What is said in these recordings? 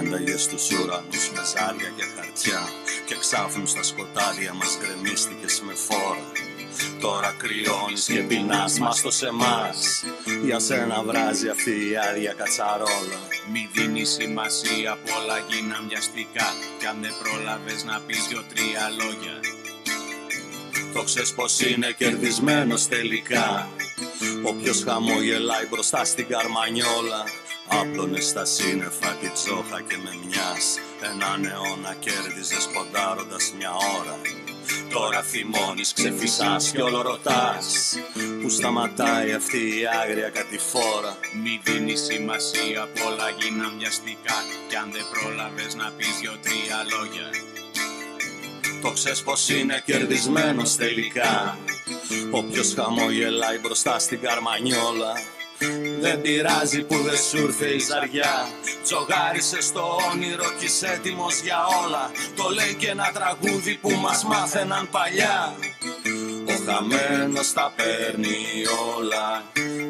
ένταγε στους ουρανούς με ζάρια και χαρτιά, και ξάφνου στα σκοτάδια μας γκρεμίστηκες με φόρα. Τώρα κρυώνεις και πεινάς, μάστο σε εμάς. Για σένα βράζει αυτή η άδεια κατσαρόλα. Μη δίνει σημασία, απ' όλα γίναν βιαστικά. Κι αν δεν πρόλαβες να πεις 2-3 λόγια, το ξέρεις πως είναι κερδισμένος τελικά. Όποιος χαμογελάει μπροστά στην καρμανιόλα, άπλωνες στα σύννεφα τη τσόχα και με μιας έναν αιώνα κέρδιζες ποντάροντας μια ώρα. Τώρα θυμώνεις, ξεφυσάς κι όλο ρωτάς που σταματάει αυτή η άγρια κατηφόρα. Μη δίνει σημασία, απ' όλα γίναν βιαστικά. Κι αν δεν πρόλαβες να πεις 2-3 λόγια, το ξέρεις πως είναι κερδισμένος τελικά. Όποιος χαμογελάει μπροστά στην καρμανιόλα, δεν πειράζει που δεν σου ήρθε η ζαριά. Τζογάρισες στο όνειρο κι είσαι έτοιμος για όλα. Το λέει και ένα τραγούδι που μας μάθαιναν παλιά. Ο χαμένος τα παίρνει όλα.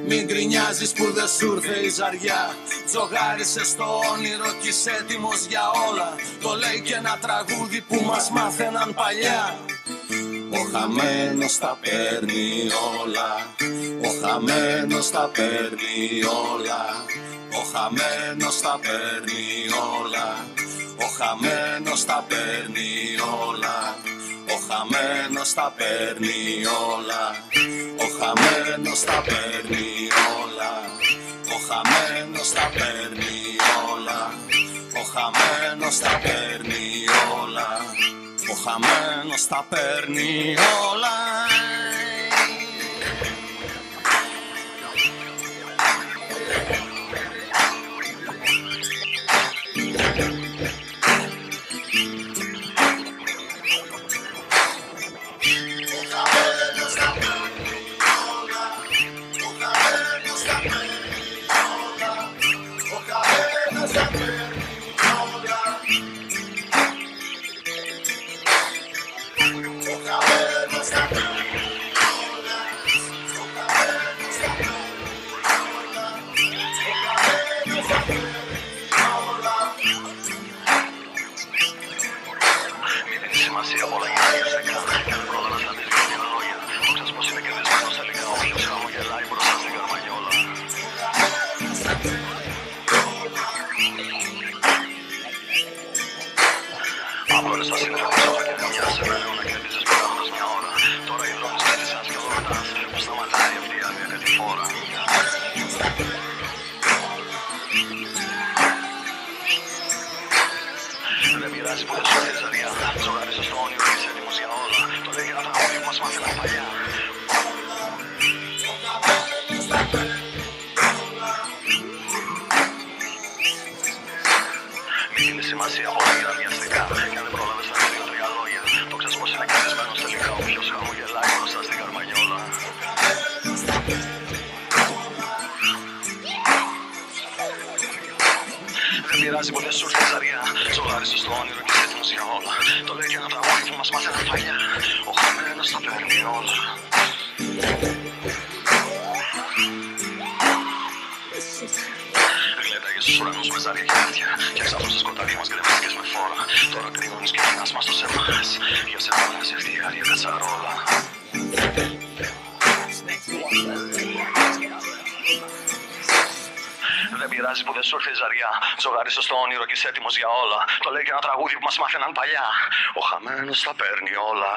Μην γκρινιάζεις που δεν σου ήρθε η ζαριά. Τζογάρισες στο όνειρο κι είσαι έτοιμος για όλα. Το λέει και ένα τραγούδι που μας μάθαιναν παλιά. Ο χαμένος τα παίρνει όλα. Ο χαμένος τα παίρνει όλα. Ο χαμένος τα παίρνει όλα. Ο χαμένος τα παίρνει όλα. Ο χαμένος τα παίρνει όλα. Ο χαμένος τα παίρνει όλα. Ο χαμένος τα παίρνει όλα. Ο χαμένος τα παίρνει όλα. Ο χαμένος τα παίρνει όλα. Ζωγάρισε στο όνειρο και είσαι έτοιμος για όλα. Το λέει και ένα τραγούδι που μας μάθαιναν παλιά. Ο χαμένος τα παίρνει όλα.